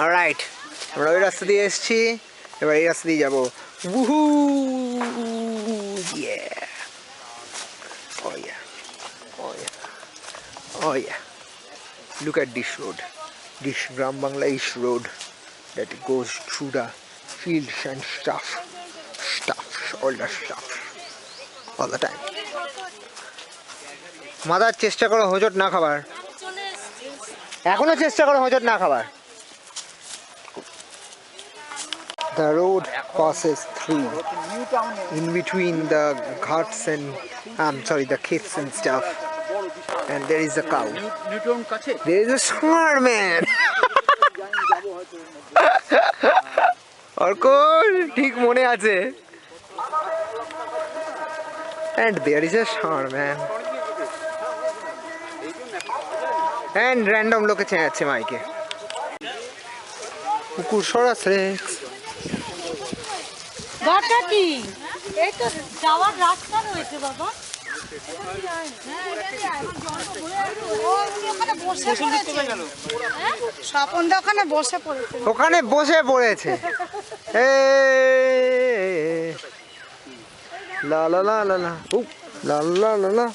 Alright, আমরা ওই রাস্তা দিয়ে এসেছি, এবার এই রাস্তা দিয়ে যাবো। উহু ইয়ে, ও ইয়া, ও ইয়া, ও ইয়া। Look at this road, this Gram Bangladesh road that goes through the fields and stuff, all the stuff, all the time. Mother চেষ্টা করো হোঁচট না খাবার, এখনো চেষ্টা করো হোঁচট না খাবার। The road passes through in between the ghats and the cliffs and stuff, and there is a cow. There is a smart man. অর্কর ঠিক মনে আছে। And there is a smart man. And random লোকে চেঁচাচ্ছে মাইকে। কুকুর সরাসরি ঘরটা কি? এই তো যাওয়ার রাস্তা রয়েছে বাবা। স্বপনদা ওখানে বসে পড়েছে, ওখানে বসে পড়েছে। লা লা লা লা লা লা লা লা লা।